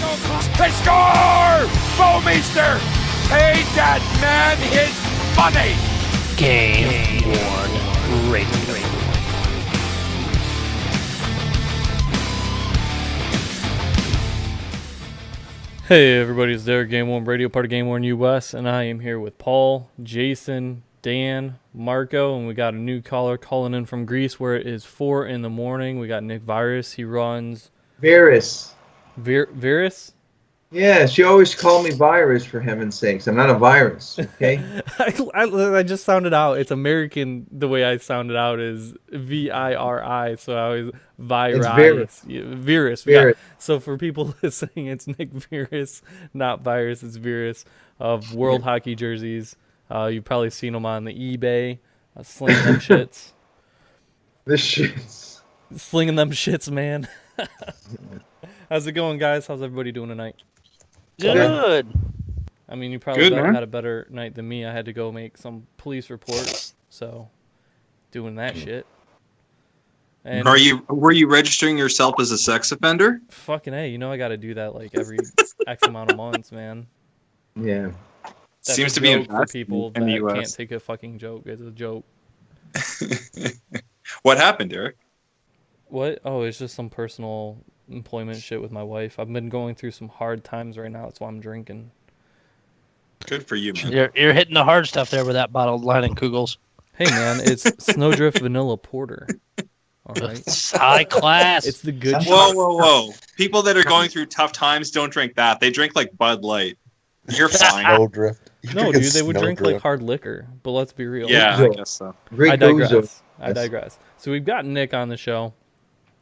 They score! Bowmeister paid that man his money! Game Worn Radio. Hey everybody, it's Derek, GameWorn Radio, part of GameWorn.us, and I am here with Paul, Jason, Dan, Marco, and we got a new caller calling in from Greece where it is 4 in the morning. We got Nick Viris. He runs... Viris. Viris? Yeah, she always called me Virus, for heaven's sakes. I'm not a virus, okay? I just sounded out. It's American. The way I sounded out is V-I-R-I, so I always Viris. It's Viris. Viris. Viris. Yeah. So for people listening, it's Nick Viris, not Virus. It's Viris of World Hockey Jerseys. You've probably seen them on the eBay, slinging them shits. The shits. Slinging them shits, man. How's it going, guys? How's everybody doing tonight? Good. I mean, you probably Good, man. had a better night than me. I had to go make some police reports, so doing that shit. And Were you registering yourself as a sex offender? fucking A, you know I got to do that like every X amount of months, man. Yeah. That's Seems a to be joke for invested people in the that can't US. take a fucking joke. It's a joke. What happened, Derek? What? Oh, it's just some personal employment shit with my wife. I've been going through some hard times right now. That's why I'm drinking. Good for you, man. You're hitting the hard stuff there with that bottled line and Kugels. Hey, man, it's Snowdrift Vanilla Porter. All right. It's high class. It's the good shit. Whoa. People that are going through tough times don't drink that. They drink like Bud Light. You're fine. Snowdrift. No, dude, they would drink like hard liquor. But let's be real. Yeah, I guess so. Great I digress. Uzo. I digress. So we've got Nick on the show.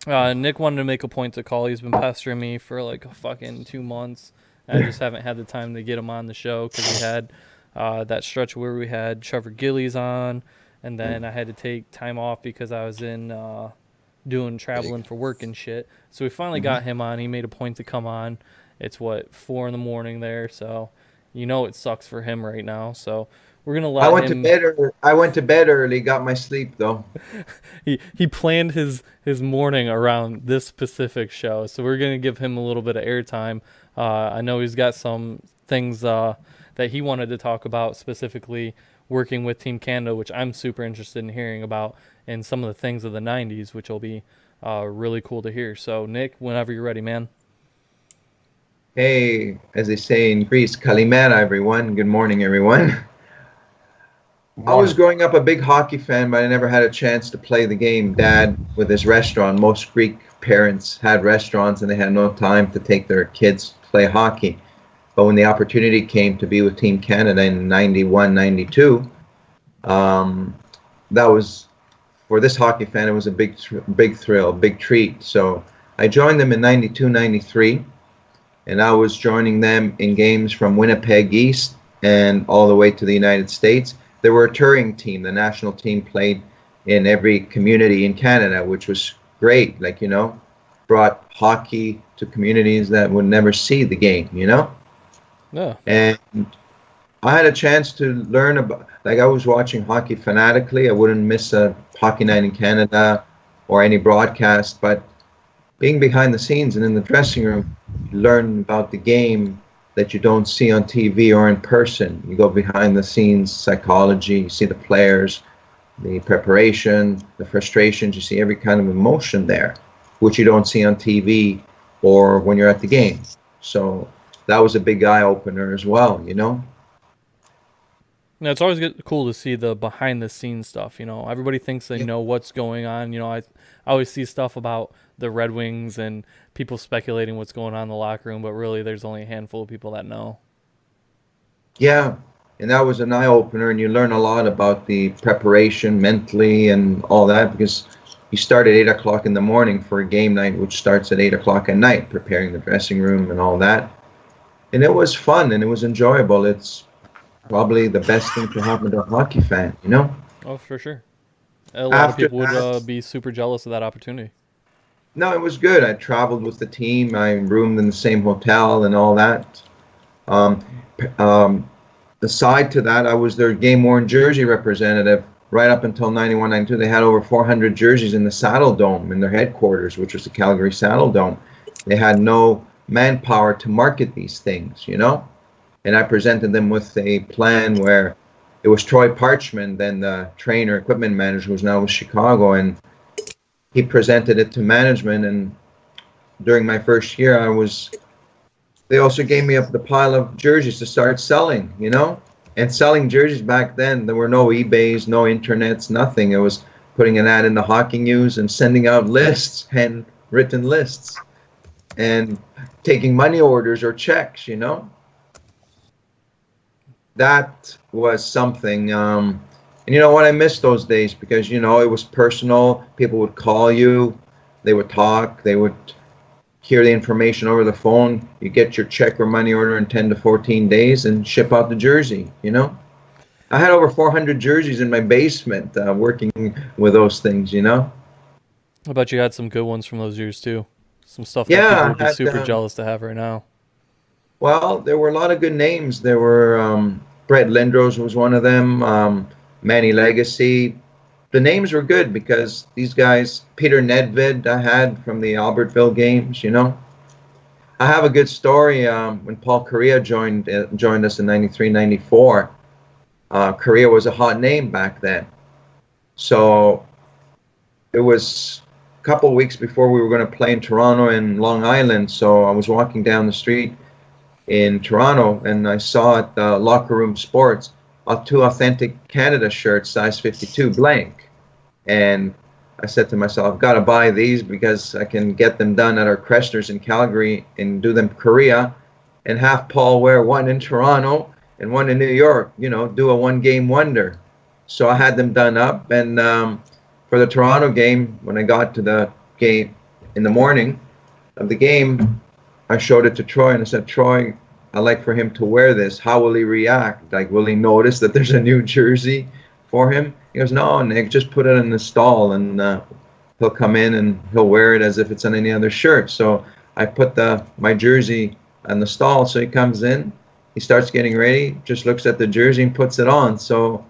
Nick wanted to make a point to call. He's been pestering me for like a fucking 2 months. I just haven't had the time to get him on the show because we had that stretch where we had Trevor Gillies on, and then I had to take time off because I was in doing traveling for work and shit. So we finally got him on. He made a point to come on. It's 4 in the morning there, so you know it sucks for him right now. So we're gonna let I went him... to bed early, got my sleep though. He planned his morning around this specific show, so we're gonna give him a little bit of airtime. I know he's got some things that he wanted to talk about, specifically working with Team Canada, which I'm super interested in hearing about, and some of the things of the 90s, which will be really cool to hear. So Nick, whenever you're ready, man. Hey, as they say in Greece, Kalimera, everyone. Good morning, everyone. I was growing up a big hockey fan, but I never had a chance to play the game. Dad, with his restaurant, most Greek parents had restaurants and they had no time to take their kids to play hockey. But when the opportunity came to be with Team Canada in 91, 92, that was, for this hockey fan, it was a big thrill, big treat. So I joined them in 92, 93, and I was joining them in games from Winnipeg East and all the way to the United States. They were a touring team. The national team played in every community in Canada, which was great. Like, you know, brought hockey to communities that would never see the game, you know? Yeah. And I had a chance to learn about, like, I was watching hockey fanatically. I wouldn't miss a hockey night in Canada or any broadcast, but being behind the scenes and in the dressing room, you learn about the game that you don't see on TV or in person. You go behind the scenes, psychology, you see the players, the preparation, the frustrations, you see every kind of emotion there, which you don't see on TV or when you're at the game. So that was a big eye-opener as well, you know? No, it's always cool to see the behind-the-scenes stuff, you know. Everybody thinks they know what's going on. You know, I always see stuff about the Red Wings and people speculating what's going on in the locker room, but really there's only a handful of people that know. Yeah, and that was an eye-opener, and you learn a lot about the preparation mentally and all that, because you start at 8 o'clock in the morning for a game night, which starts at 8 o'clock at night, preparing the dressing room and all that. And it was fun, and it was enjoyable. It's probably the best thing to happen to a hockey fan, you know? Oh, for sure. A lot of people would be super jealous of that opportunity. No, it was good. I traveled with the team. I roomed in the same hotel and all that. Aside to that, I was their game-worn jersey representative right up until 91, 92. They had over 400 jerseys in the Saddle Dome in their headquarters, which was the Calgary Saddle Dome. They had no manpower to market these things, you know? And I presented them with a plan where it was Troy Parchman, then the trainer, equipment manager, who's now with Chicago, and he presented it to management. And during my first year, they also gave me up the pile of jerseys to start selling, you know? And selling jerseys back then, there were no eBays, no internets, nothing. It was putting an ad in the Hockey News and sending out lists, handwritten lists, and taking money orders or checks, you know? That was something. And you know what? I miss those days because, you know, it was personal. People would call you. They would talk. They would hear the information over the phone. You get your check or money order in 10 to 14 days and ship out the jersey, you know? I had over 400 jerseys in my basement working with those things, you know? I bet you had some good ones from those years too. Some stuff Yeah, that people would be I had, super jealous to have right now. Well, there were a lot of good names. There were Brett Lindros was one of them, Manny Legacy. The names were good because these guys, Peter Nedved I had from the Albertville games, you know. I have a good story when Paul Correa joined us in 93, 94. Correa was a hot name back then. So it was a couple of weeks before we were going to play in Toronto and Long Island. So I was walking down the street in Toronto and I saw at Locker Room Sports 2 Authentic Canada shirts, size 52, blank. And I said to myself, I've got to buy these because I can get them done at our Crestlers in Calgary and do them Korea and have Paul wear one in Toronto and one in New York, you know, do a one-game wonder. So I had them done up. And for the Toronto game, when I got to the game in the morning of the game, I showed it to Troy and I said, Troy, I'd like for him to wear this. How will he react? Like, will he notice that there's a new jersey for him? He goes, no, Nick, just put it in the stall and he'll come in and he'll wear it as if it's on any other shirt. So I put my jersey on the stall. So he comes in, he starts getting ready, just looks at the jersey and puts it on. So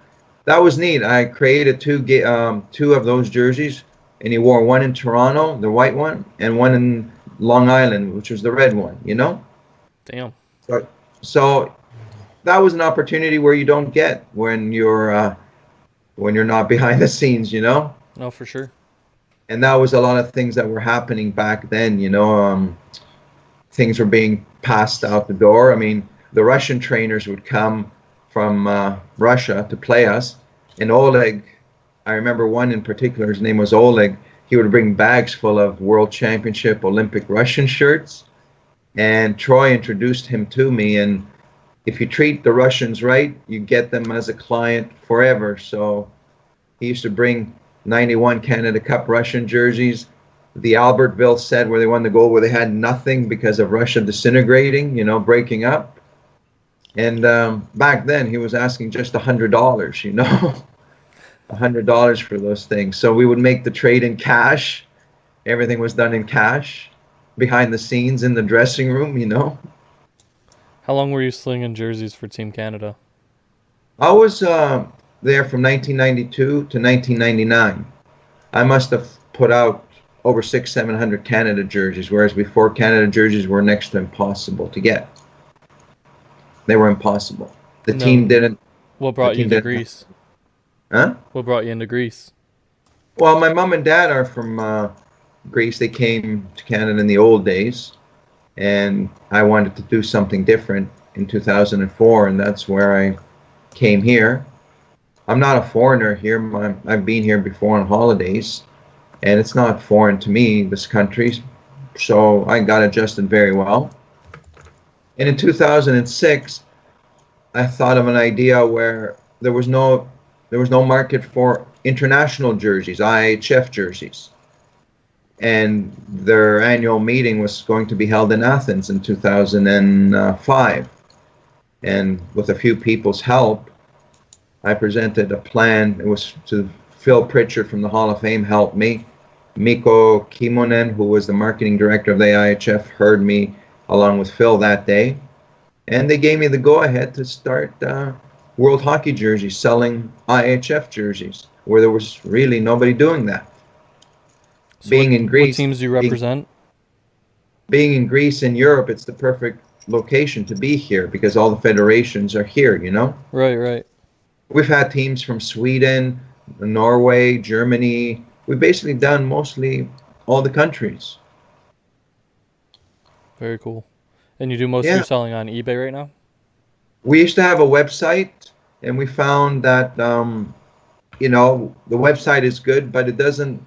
that was neat. I created two of those jerseys, and he wore one in Toronto, the white one, and one in Long Island, which was the red one, you know? Damn. So that was an opportunity where you don't get when you're not behind the scenes, you know? No, for sure. And that was a lot of things that were happening back then, you know? Things were being passed out the door. I mean, the Russian trainers would come from Russia to play us. And Oleg, I remember one in particular, his name was Oleg. He would bring bags full of World Championship Olympic Russian shirts. And Troy introduced him to me. And if you treat the Russians right, you get them as a client forever. So he used to bring 91 Canada Cup Russian jerseys. The Albertville set where they won the gold, where they had nothing because of Russia disintegrating, you know, breaking up. And back then he was asking just $100, you know, $100 for those things. So we would make the trade in cash. Everything was done in cash behind the scenes in the dressing room, you know. How long were you slinging jerseys for Team Canada? I was there from 1992 to 1999. I must have put out over 600-700 Canada jerseys, whereas before Canada jerseys were next to impossible to get. They were impossible. The team didn't. What brought you into Greece? Huh? What brought you into Greece? Well, my mom and dad are from Greece. They came to Canada in the old days, and I wanted to do something different in 2004, and that's where I came here. I'm not a foreigner here. I've been here before on holidays, and it's not foreign to me, this country, so I got adjusted very well. And in 2006, I thought of an idea where there was no market for international jerseys, IHF jerseys. And their annual meeting was going to be held in Athens in 2005. And with a few people's help, I presented a plan. It was to Phil Pritchard from the Hall of Fame helped me. Mikko Kimonen, who was the marketing director of the IHF, heard me along with Phil that day. And they gave me the go-ahead to start World Hockey jerseys, selling IHF jerseys, where there was really nobody doing that. So Being in Greece. what teams do you represent? being in Greece and Europe, it's the perfect location to be here because all the federations are here, you know? Right. We've had teams from Sweden, Norway, Germany. We've basically done mostly all the countries. Very cool. And you do most of your selling on eBay right now? We used to have a website, and we found that, you know, the website is good, but it doesn't,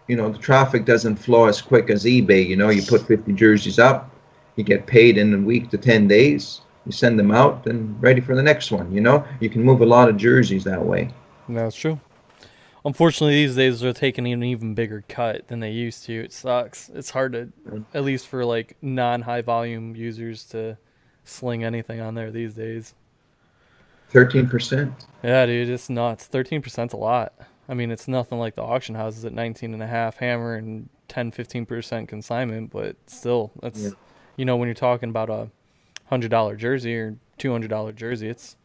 you know, the traffic doesn't flow as quick as eBay. You know, you put 50 jerseys up, you get paid in a week to 10 days. You send them out and ready for the next one, you know? You can move a lot of jerseys that way. That's true. Unfortunately, these days they're taking an even bigger cut than they used to. It sucks. It's hard to, at least for like non-high volume users, to sling anything on there these days. 13%. Yeah, dude, it's nuts. 13%'s a lot. I mean, it's nothing like the auction houses at 19.5 hammer and 10-15% consignment, but still, that's you know, when you're talking about a $100 jersey or $200 jersey, it's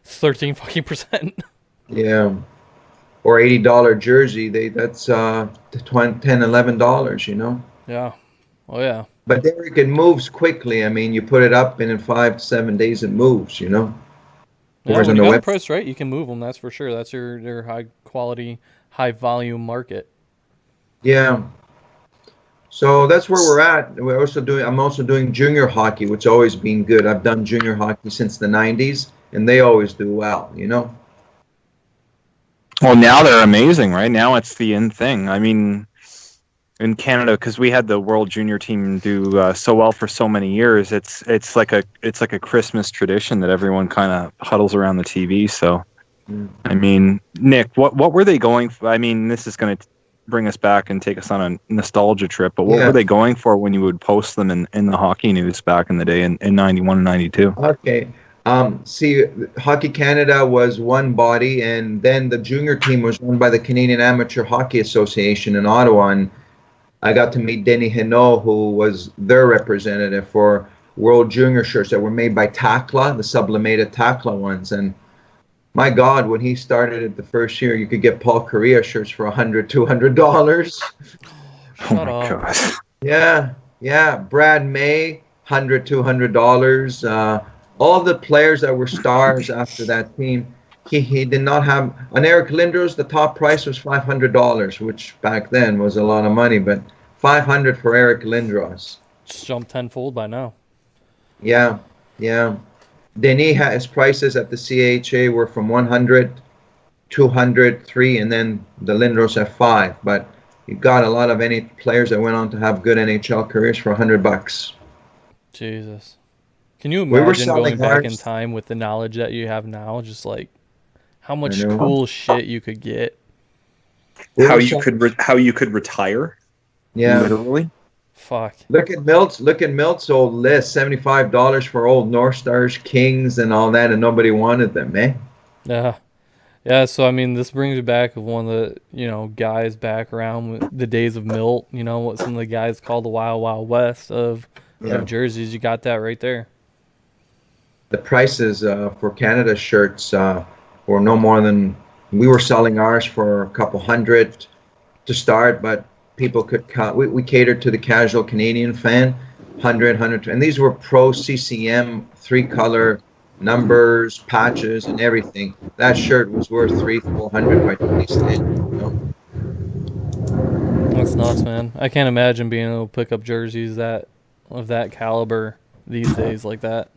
13% Yeah. Or $80 jersey, that's $10, $11, you know? Yeah. Oh, yeah. But Derek, it moves quickly. I mean, you put it up, and in 5 to 7 days, it moves, you know? Yeah, when you got the price right, you can move them, that's for sure. That's your high-quality, high-volume market. Yeah. So that's where we're at. I'm also doing junior hockey, which has always been good. I've done junior hockey since the 90s, and they always do well, you know? Well, now they're amazing, right? Now it's the in thing. I mean, in Canada, because we had the World Junior team do so well for so many years, it's like a Christmas tradition that everyone kind of huddles around the TV. So, I mean, Nick, what were they going for? I mean, this is going to bring us back and take us on a nostalgia trip, but what were they going for when you would post them in the hockey news back in the day in 91 and 92? Okay. See, Hockey Canada was one body, and then the junior team was run by the Canadian Amateur Hockey Association in Ottawa, and I got to meet Denny Henault, who was their representative for World Junior shirts that were made by Takla, the sublimated Takla ones. And my God, when he started it the first year, you could get Paul Correa shirts for $100, $200. Oh my God. Yeah. Brad May, $100, $200. All the players that were stars after that team, he did not have. On Eric Lindros, the top price was $500, which back then was a lot of money, but $500 for Eric Lindros. Just jumped tenfold by now. Yeah. Denis, his prices at the CHA were from 100, 200, 3, and then the Lindros at 5. But you got a lot of any players that went on to have good NHL careers for $100. Jesus. Can you imagine going back in time with the knowledge that you have now? Just like how much cool shit you could get. How you could retire. Yeah. Literally. Fuck. Look at Milt's old list. $75 for old North Stars, Kings, and all that, and nobody wanted them, eh? Yeah. So I mean, this brings me back of one of the guys back around with the days of Milt. You know what some of the guys call the Wild Wild West of jerseys. You got that right there. The prices for Canada shirts were no more than, we were selling ours for a couple hundred to start, but people could cut. We catered to the casual Canadian fan, 100, and these were pro CCM 3-color numbers, patches, and everything. That shirt was worth $300-400 by 20 cents. You know? That's nuts, man. I can't imagine being able to pick up jerseys of that caliber these days like that.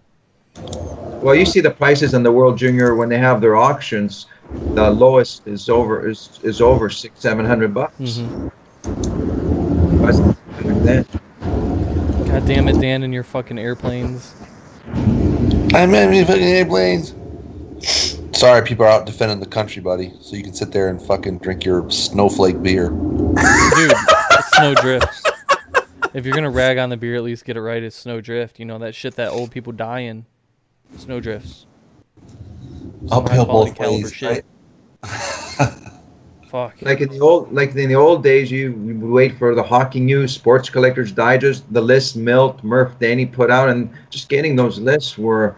Well, you see the prices on the World Junior when they have their auctions. The lowest is over $600-700. God damn it, Dan, and your fucking airplanes. I'm in fucking airplanes. Sorry, people are out defending the country, buddy. So you can sit there and fucking drink your snowflake beer. Dude, it's Snowdrift. If you're gonna rag on the beer, at least get it right. It's Snowdrift. You know that shit that old people die in. Snowdrifts. Uphill both ways, shit. Right? Fuck. Like in the old days, you would wait for the hockey news, Sports Collectors Digest, the list Milt, Murph, Danny put out, and just getting those lists were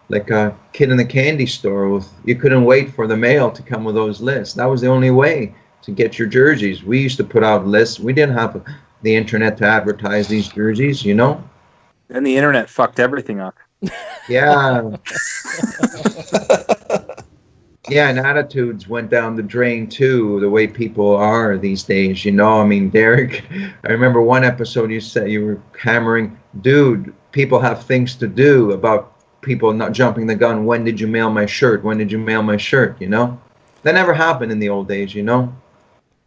like a kid in the candy store. You couldn't wait for the mail to come with those lists. That was the only way to get your jerseys. We used to put out lists. We didn't have the internet to advertise these jerseys, you know? And the internet fucked everything up. Yeah. Yeah, and attitudes went down the drain too, the way people are these days, you know? I mean, Derek, I remember one episode you said you were hammering, dude, people have things to do about people not jumping the gun. When did you mail my shirt? When did you mail my shirt, you know? That never happened in the old days, you know?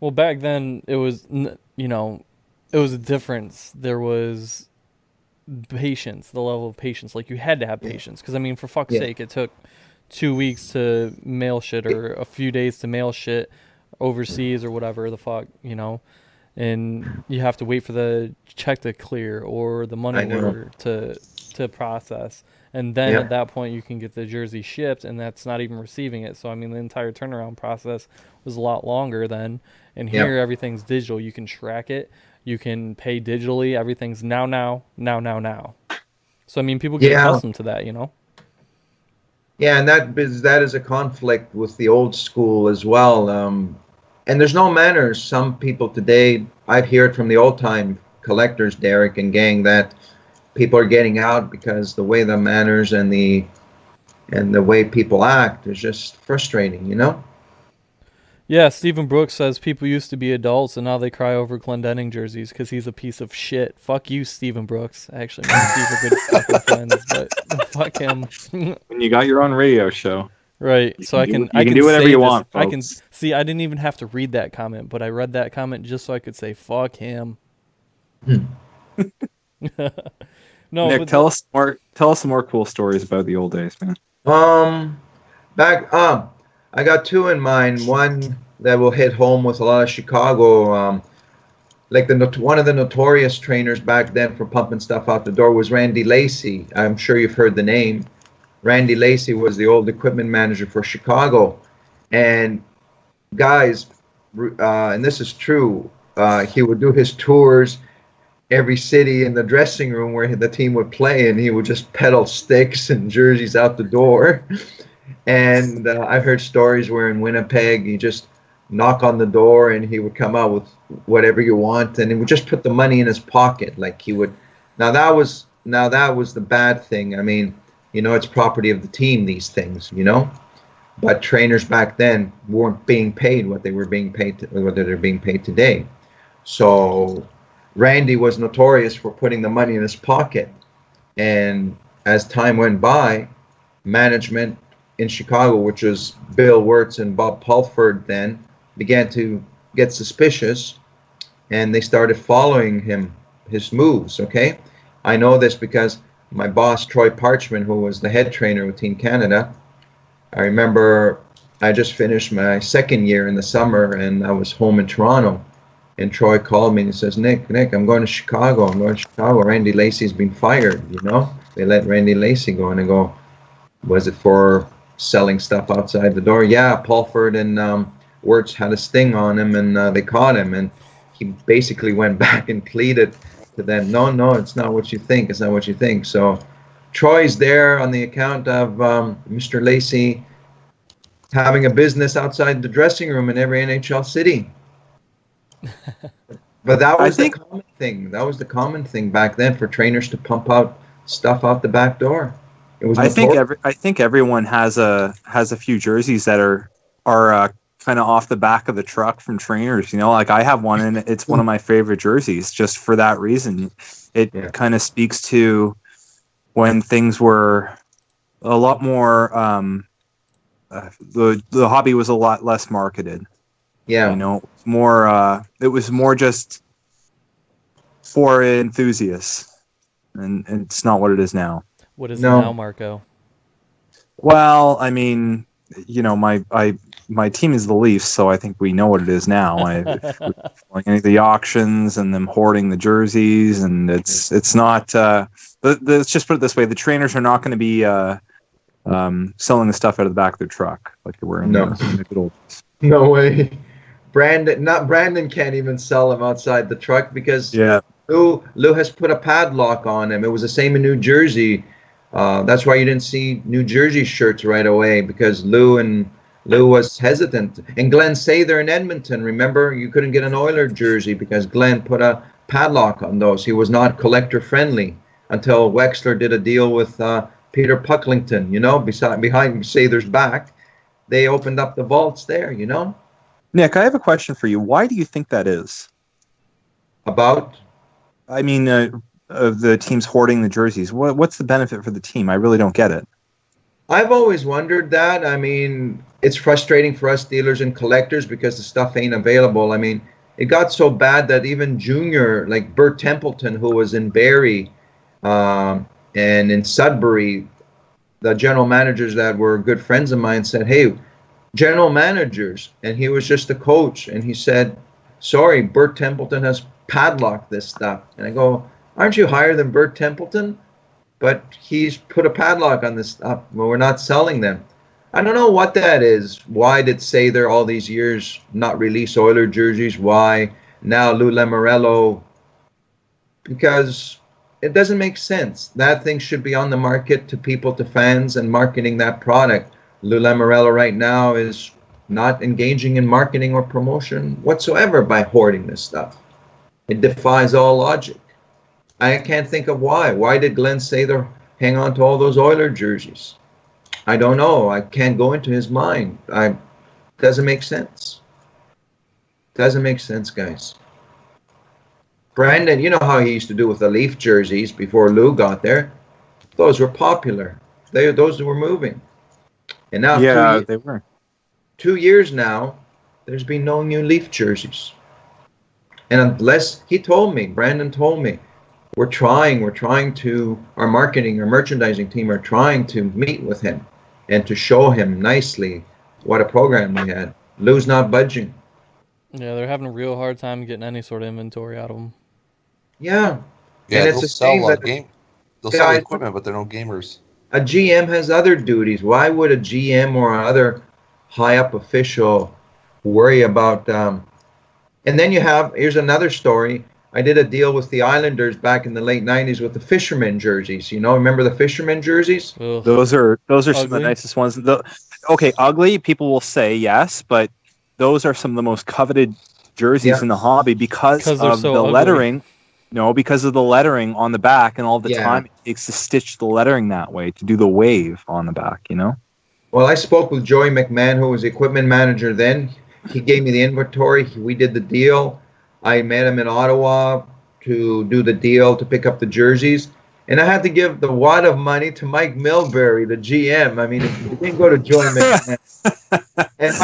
Well, back then it was, you know, it was a difference. There was patience, the level of patience. Like, you had to have patience. Because, I mean, for fuck's sake, it took 2 weeks to mail shit or a few days to mail shit overseas or whatever the fuck, you know? And you have to wait for the check to clear or the money order to process. And then at that point, you can get the jersey shipped, and that's not even receiving it. So, I mean, the entire turnaround process was a lot longer then. And here, everything's digital. You can track it. You can pay digitally. Everything's now. So, I mean, people get accustomed to that, you know? Yeah, and that is a conflict with the old school as well. And there's no manners. Some people today, I've heard from the old-time collectors, Derek and gang, that people are getting out because the way the manners and the way people act is just frustrating, you know? Yeah, Stephen Brooks says people used to be adults and now they cry over Glendenning jerseys because he's a piece of shit. Fuck you, Stephen Brooks. Actually, me and Steve are good fucking friends, but fuck him. When you got your own radio show. Right, so I can do whatever you want, folks. I can see. I didn't even have to read that comment, but I read that comment just so I could say fuck him. No, Nick, tell us some more cool stories about the old days, man. I got two in mind. One that will hit home with a lot of Chicago. Like one of the notorious trainers back then for pumping stuff out the door was Randy Lacey. I'm sure you've heard the name. Randy Lacey was the old equipment manager for Chicago. And guys, and this is true, he would do his tours every city in the dressing room where the team would play, and he would just peddle sticks and jerseys out the door. And I've heard stories where in Winnipeg, you just knock on the door and he would come out with whatever you want, and he would just put the money in his pocket. Like he would. Now that was the bad thing. I mean, you know, it's property of the team, these things, you know. But trainers back then weren't being paid what they're being paid today. So Randy was notorious for putting the money in his pocket. And as time went by, management in Chicago, which was Bill Wirtz and Bob Pulford then, began to get suspicious, and they started following his moves, okay? I know this because my boss, Troy Parchman, who was the head trainer with Team Canada, I remember I just finished my second year in the summer, and I was home in Toronto, and Troy called me and he says, Nick, I'm going to Chicago. Randy Lacey's been fired, you know? They let Randy Lacey go, and I go, was it for selling stuff outside the door? Yeah, Pulford and Wirtz had a sting on him, and they caught him, and he basically went back and pleaded to them, no, it's not what you think. It's not what you think. So Troy's there on the account of Mr. Lacey having a business outside the dressing room in every NHL city. But that was the common thing. That was the common thing back then for trainers to pump out stuff out the back door. It was. I think everyone has a few jerseys that are kind of off the back of the truck from trainers. You know, like I have one, and it's one of my favorite jerseys just for that reason. It kind of speaks to when things were a lot more. The hobby was a lot less marketed. Yeah, you know, more. It was more just for enthusiasts, and it's not what it is now. What is it now, Marco? Well, I mean, you know, my team is the Leafs, so I think we know what it is now. Like the auctions and them hoarding the jerseys, and it's not. Let's just put it this way: the trainers are not going to be selling the stuff out of the back of their truck like they were in the good old days. No way. Brandon can't even sell them outside the truck because Lou has put a padlock on him. It was the same in New Jersey. That's why you didn't see New Jersey shirts right away, because Lou and Lou was hesitant. And Glenn Sather in Edmonton, remember, you couldn't get an Oiler jersey because Glenn put a padlock on those. He was not collector friendly until Wexler did a deal with Peter Pucklington, behind Sather's back. They opened up the vaults there, Nick, I have a question for you. Why do you think that is? About? I mean, of the teams hoarding the jerseys. What's the benefit for the team? I really don't get it. I've always wondered that. I mean, it's frustrating for us dealers and collectors because the stuff ain't available. I mean, it got so bad that even junior, like Bert Templeton, who was in Barrie and in Sudbury, the general managers that were good friends of mine said, hey, general managers, and he was just a coach, and he said, sorry, Bert Templeton has padlocked this stuff. And I go, aren't you higher than Bert Templeton? But he's put a padlock on this stuff. Well, we're not selling them. I don't know what that is. Why did Sather all these years not release Oiler jerseys? Why now Lou Lamoriello? Because it doesn't make sense. That thing should be on the market to people, to fans, and marketing that product. Lou Lamoriello right now is not engaging in marketing or promotion whatsoever by hoarding this stuff. It defies all logic. I can't think of why. Why did Glenn Sather hang on to all those Oiler jerseys? I don't know. I can't go into his mind. Doesn't make sense. Doesn't make sense, guys. Brandon, you know how he used to do with the Leaf jerseys before Lou got there. Those were popular. Those were moving. And now, they were. 2 years now, there's been no new Leaf jerseys. And unless Brandon told me, we're trying to, our marketing, our merchandising team are trying to meet with him and to show him nicely what a program we had. Lou's not budging. Yeah, they're having a real hard time getting any sort of inventory out of them. Yeah. Yeah, And they'll it's a sell shame that they'll sell the equipment, but they're no gamers. a GM has other duties. Why would a GM or other high-up official worry about... and then here's another story. I did a deal with the Islanders back in the late 90s with the fisherman jerseys. Remember the fisherman jerseys? Ugh. Those are some of the Ugly. nicest ones. Okay, ugly, people will say yes, but those are some of the most coveted jerseys in the hobby because they're of so the ugly. lettering. No, because of the lettering on the back and all the Yeah. time it takes to stitch the lettering that way, to do the wave on the back, Well, I spoke with Joey McMahon, who was the equipment manager then. He gave me the inventory. We did the deal. I met him in Ottawa to do the deal, to pick up the jerseys. And I had to give the wad of money to Mike Milbury, the GM. I mean, it didn't go to Joey McMahon. And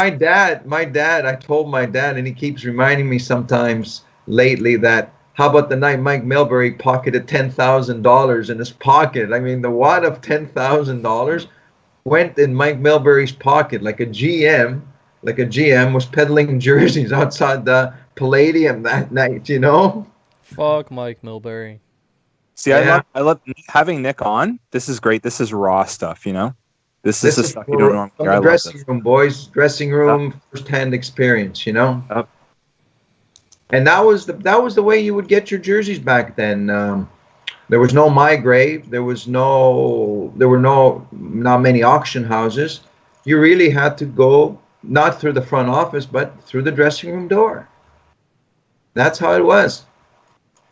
my dad, I told my dad, and he keeps reminding me sometimes lately that, how about the night Mike Milbury pocketed $10,000 in his pocket? I mean, the wad of $10,000 went in Mike Milbury's pocket like a GM was peddling jerseys outside the Palladium that night, Fuck Mike Milbury. See, Yeah. I love having Nick on. This is great. This is raw stuff, This is the stuff you don't normally from hear. I the love dressing this. room, boys. Dressing room, first-hand experience, Yep. And that was the way you would get your jerseys back then. There was no MyGrave. There were not many auction houses. You really had to go not through the front office, but through the dressing room door. That's how it was.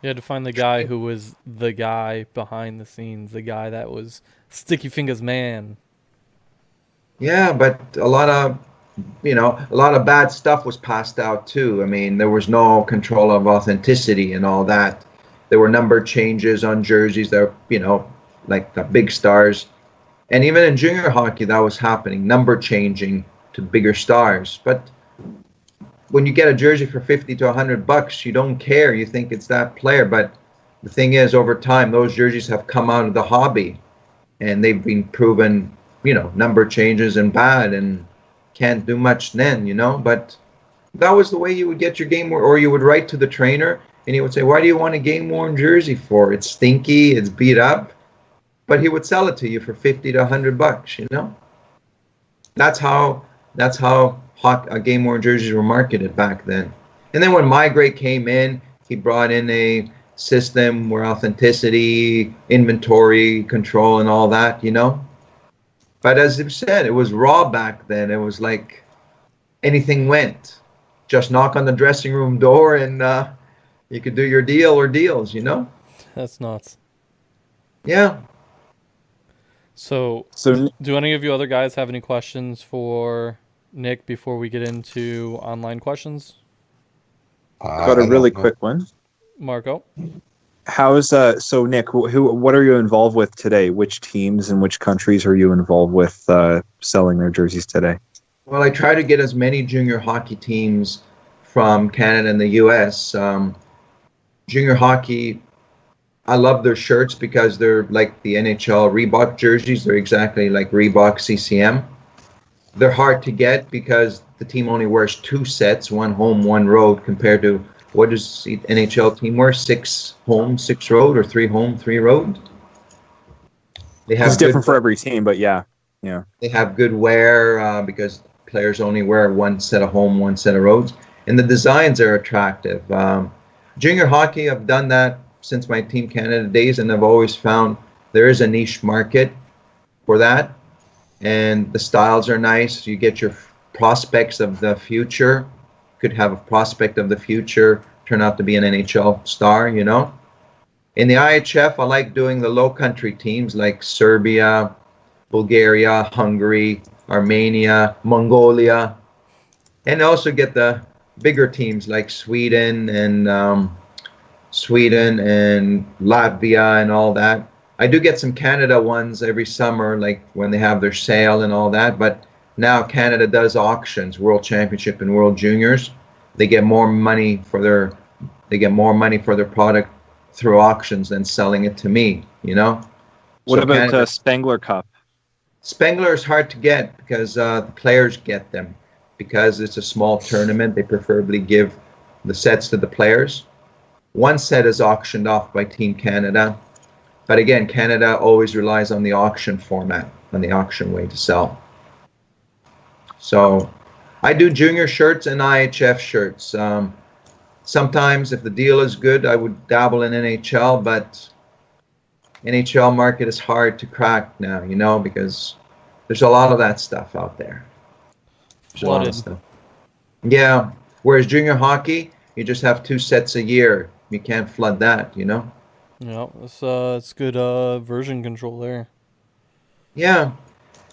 You had to find the guy who was the guy behind the scenes, the guy that was Sticky Fingers man. Yeah, but a lot of bad stuff was passed out too. I mean, there was no control of authenticity and all that. There were number changes on jerseys that, like the big stars. And even in junior hockey, that was happening, number changing to bigger stars. But when you get a jersey for $50 to $100, you don't care. You think it's that player. But the thing is, over time, those jerseys have come out of the hobby, and they've been proven, number changes and bad, and can't do much then, But that was the way you would get your game, or you would write to the trainer, and he would say, "Why do you want a game-worn jersey for? It's stinky, it's beat up." But he would sell it to you for $50 to $100, That's how game-worn jerseys were marketed back then. And then when MyGrade came in, he brought in a system where authenticity, inventory control, and all that, But as you said, it was raw back then. It was like anything went. Just knock on the dressing room door and you could do your deal or deals, you know? That's nuts. Yeah. So, So do any of you other guys have any questions for Nick before we get into online questions? got a really quick one. Marco? How's so Nick? What are you involved with today? Which teams and which countries are you involved with selling their jerseys today? Well, I try to get as many junior hockey teams from Canada and the U.S. Junior hockey, I love their shirts because they're like the NHL Reebok jerseys. They're exactly like Reebok CCM. They're hard to get because the team only wears 2 sets, 1 home, 1 road, compared to what does the NHL team wear? 6 home, 6 road, or 3 home, 3 road? They have It's different for every team, but yeah. They have good wear because players only wear 1 set of home, 1 set of roads, and the designs are attractive. Junior hockey, I've done that since my Team Canada days, and I've always found there is a niche market for that, and the styles are nice. You get your prospects of the future. Could have a prospect of the future turn out to be an NHL star, you know. In the IHF, I like doing the low country teams like Serbia, Bulgaria, Hungary, Armenia, Mongolia, and also get the bigger teams like Sweden and Latvia and all that. I do get some Canada ones every summer, like when they have their sale and all that. But now Canada does auctions, World Championship and World Juniors. They get more money for their product through auctions than selling it to me. You know. What So about Canada, Spengler Cup? Spengler is hard to get because the players get them. Because it's a small tournament, they preferably give the sets to the players. 1 set is auctioned off by Team Canada. But again, Canada always relies on the auction format, on the auction way to sell. So I do junior shirts and IHF shirts. Sometimes if the deal is good, I would dabble in NHL, but NHL market is hard to crack now, you know, because there's a lot of that stuff out there. There's a lot of stuff. Yeah. Whereas junior hockey, you just have 2 sets a year. You can't flood that, you know? Yeah, it's good version control there. Yeah.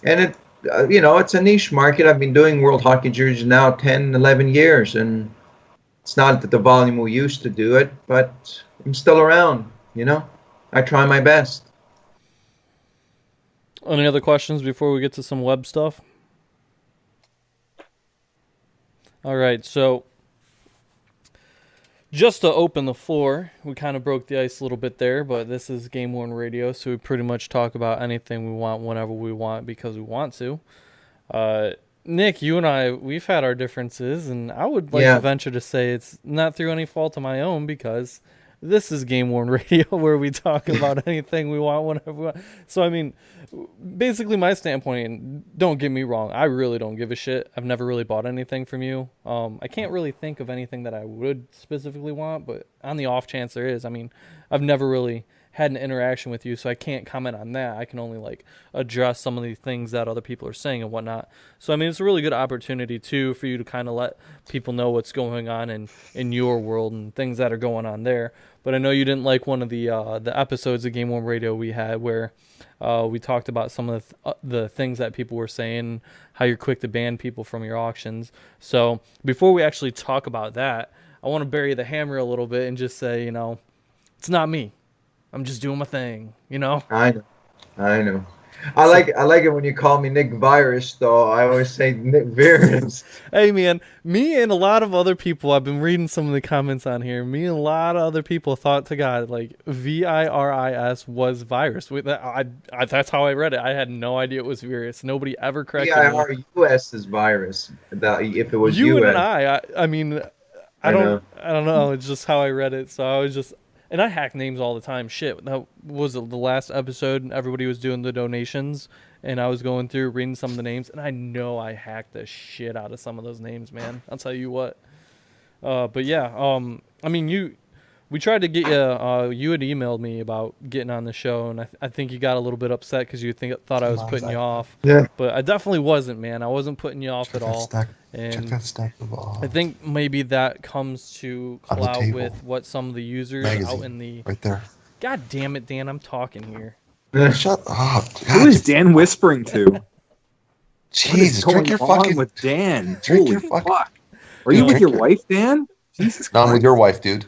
And it, it's a niche market. I've been doing World Hockey jerseys now 10, 11 years, and it's not at the volume we used to do it, but I'm still around, you know? I try my best. Any other questions before we get to some web stuff? All right, so just to open the floor, we kind of broke the ice a little bit there, but this is Game Worn Radio, so we pretty much talk about anything we want whenever we want because we want to. Nick, you and I, we've had our differences, and I would like to venture to say it's not through any fault of my own because this is Game Worn Radio where we talk about anything we want whenever we want. So, I mean, basically my standpoint, and don't get me wrong, I really don't give a shit. I've never really bought anything from you. I can't really think of anything that I would specifically want, but on the off chance there is, I mean, I've never really had an interaction with you, so I can't comment on that. I can only like address some of the things that other people are saying and whatnot. So I mean, it's a really good opportunity too for you to kind of let people know what's going on in your world and things that are going on there. But I know you didn't like one of the episodes of Game Worn Radio we had where we talked about some of the things that people were saying, how you're quick to ban people from your auctions. So before we actually talk about that, I want to bury the hammer a little bit and just say, you know, it's not me. I'm just doing my thing, you know? I know. I like it when you call me Nick Viris, though. I always say Nick Viris. Hey, man, me and a lot of other people, I've been reading some of the comments on here. Me and a lot of other people thought to God, like, Viris was virus. That's how I read it. I had no idea it was virus. Nobody ever corrected me. VIRUS is virus. If it was you US. and I mean, I don't know. It's just how I read it. So I was just... And I hack names all the time. Shit, that was the last episode. Everybody was doing the donations, and I was going through reading some of the names, and I know I hacked the shit out of some of those names, man. I'll tell you what. But yeah, I mean, We tried to get you. You had emailed me about getting on the show, and I think you got a little bit upset because you thought I was putting you off. Yeah. But I definitely wasn't, man. I wasn't putting you off at all. Check And that stack of I think maybe that comes to On the clout table. with what some of the users magazine out in the. right there. God damn it, Dan! I'm talking here. Shut up. Who is Dan whispering to? What is Jesus, going drink your on fucking. with Dan? Drink Holy your fucking- fuck! Are you with Drink your your- wife, Dan? Jesus No, I'm Christ. with your wife, dude.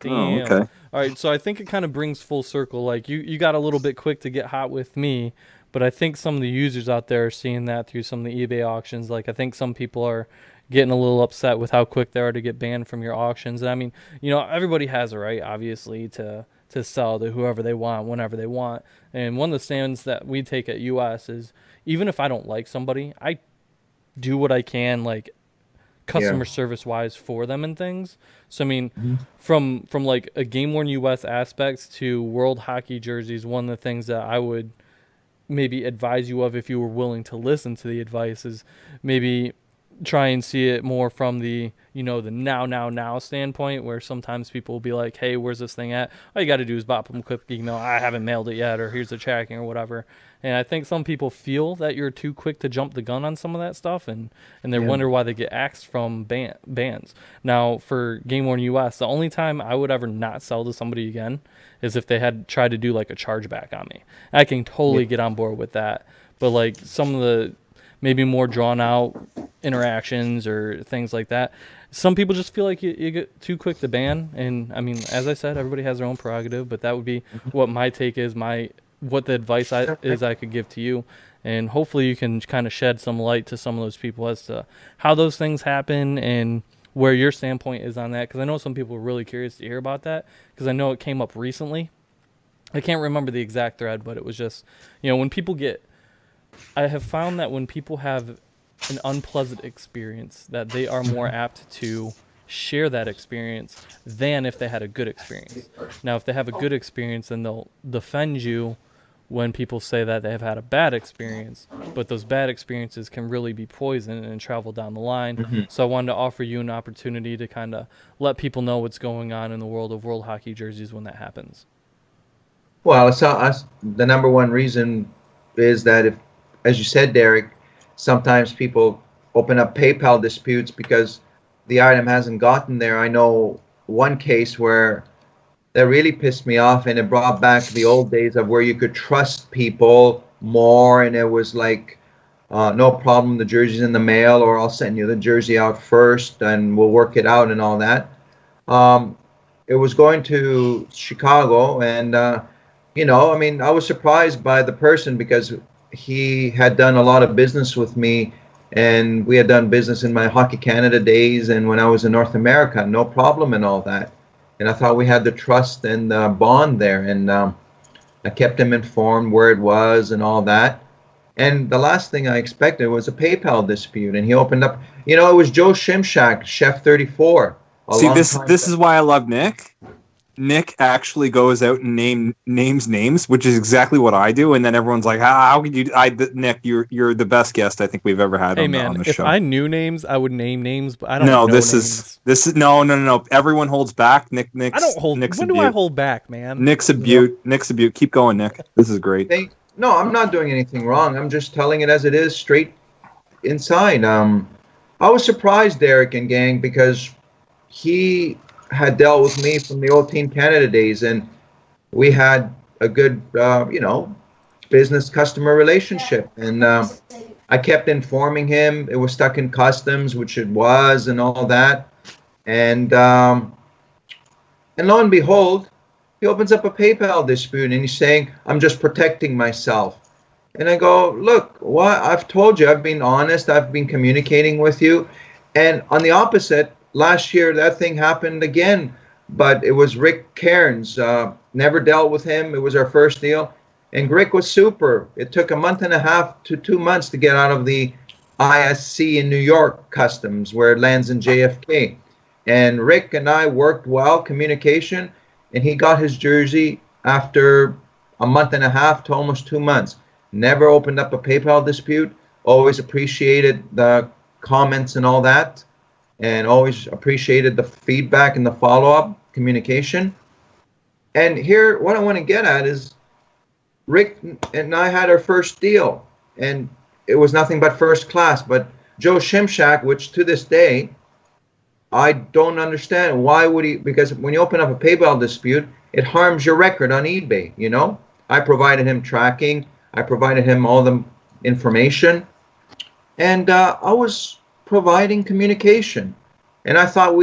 Damn. Oh, okay. All right, so I think it kind of brings full circle. Like you got a little bit quick to get hot with me, but I think some of the users out there are seeing that through some of the eBay auctions. Like I think some people are getting a little upset with how quick they are to get banned from your auctions. And I mean, everybody has a right, obviously, to sell to whoever they want, whenever they want. And one of the stands that we take at US is even if I don't like somebody, I do what I can, like customer service wise for them and things. So I mean, from like a GameWorn.us aspects to World Hockey jerseys, one of the things that I would maybe advise you of if you were willing to listen to the advice is maybe try and see it more from the the now standpoint, where sometimes people will be like, hey, where's this thing at? All you got to do is bop them a quick email, I haven't mailed it yet, or here's the tracking or whatever. And I think some people feel that you're too quick to jump the gun on some of that stuff, and they wonder why they get axed from bans. Now for GameWorn.us, the only time I would ever not sell to somebody again is if they had tried to do like a chargeback on me. I can totally get on board with that, but like some of the maybe more drawn out interactions or things like that, some people just feel like you get too quick to ban. And I mean, as I said, everybody has their own prerogative, but that would be what my take is, what the advice I could give to you. And hopefully you can kind of shed some light to some of those people as to how those things happen and where your standpoint is on that. Because I know some people are really curious to hear about that, because I know it came up recently. I can't remember the exact thread, but it was just, when people I have found that when people have an unpleasant experience, that they are more apt to share that experience than if they had a good experience. Now, if they have a good experience, then they'll defend you when people say that they have had a bad experience, but those bad experiences can really be poison and travel down the line. So I wanted to offer you an opportunity to kind of let people know what's going on in the world of World Hockey jerseys when that happens. Well, the number one reason is that if, as you said, Derek, sometimes people open up PayPal disputes because the item hasn't gotten there. I know one case where that really pissed me off, and it brought back the old days of where you could trust people more, and it was like, no problem, the jersey's in the mail, or I'll send you the jersey out first, and we'll work it out and all that. It was going to Chicago, and, I was surprised by the person because he had done a lot of business with me, and we had done business in my Hockey Canada days and when I was in North America, no problem and all that. And I thought we had the trust and the bond there, and I kept him informed where it was and all that. And the last thing I expected was a PayPal dispute, and he opened up, it was Joe Shimshak, Chef 34. See, this is why I love Nick. Nick actually goes out and names names, which is exactly what I do, and then everyone's like, "How could you?" Nick, you're the best guest I think we've ever had on the show. If I knew names, I would name names, but I don't. No, know this names. is no. Everyone holds back. Nick's I don't hold. Nick's when a do I beaut. hold back, man? Nick's a beaut. Nick's a beaut. Keep going, Nick. This is great. No, I'm not doing anything wrong. I'm just telling it as it is, straight inside. I was surprised, Derek and gang, because he had dealt with me from the old Team Canada days, and we had a good, business customer relationship. And I kept informing him it was stuck in customs, which it was, and all that. And lo and behold, he opens up a PayPal dispute, and he's saying, "I'm just protecting myself." And I go, "Look, I've told you, I've been honest, I've been communicating with you." And on the opposite, last year, that thing happened again, but it was Rick Cairns. Never dealt with him. It was our first deal. And Rick was super. It took a month and a half to 2 months to get out of the ISC in New York customs, where it lands in JFK. And Rick and I worked well, communication, and he got his jersey after a month and a half to almost 2 months. Never opened up a PayPal dispute. Always appreciated the comments and all that, and always appreciated the feedback and the follow-up. communication. And here, what I want to get at is Rick and I had our first deal, and it was nothing but first class. But Joe Shimshak, which to this day, I don't understand. Why would he? Because when you open up a PayPal dispute, it harms your record on eBay, you know? I provided him tracking. I provided him all the information. And I was providing communication. And I thought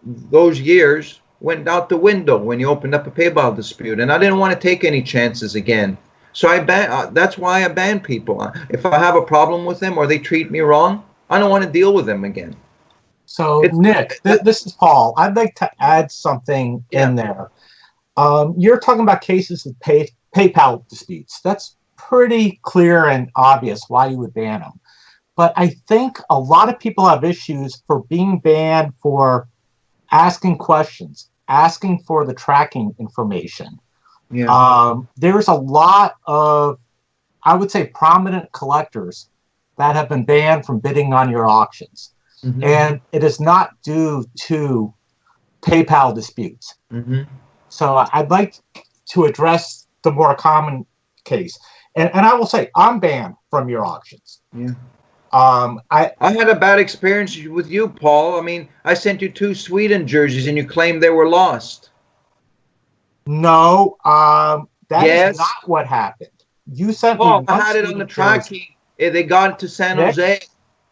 those years went out the window when you opened up a PayPal dispute. And I didn't want to take any chances again. So that's why I ban people. If I have a problem with them or they treat me wrong, I don't want to deal with them again. So, Nick, this is Paul. I'd like to add something in there. You're talking about cases of PayPal disputes. That's pretty clear and obvious why you would ban them. But I think a lot of people have issues for being banned for asking questions, asking for the tracking information. Yeah. There's a lot of, I would say, prominent collectors that have been banned from bidding on your auctions. Mm-hmm. And it is not due to PayPal disputes. Mm-hmm. So I'd like to address the more common case. And I will say, I'm banned from your auctions. Yeah. I had a bad experience with you, Paul. I mean, I sent you 2 Sweden jerseys and you claimed they were lost. No, that is not what happened. You sent me. I had it on the tracking. They got it to San Jose.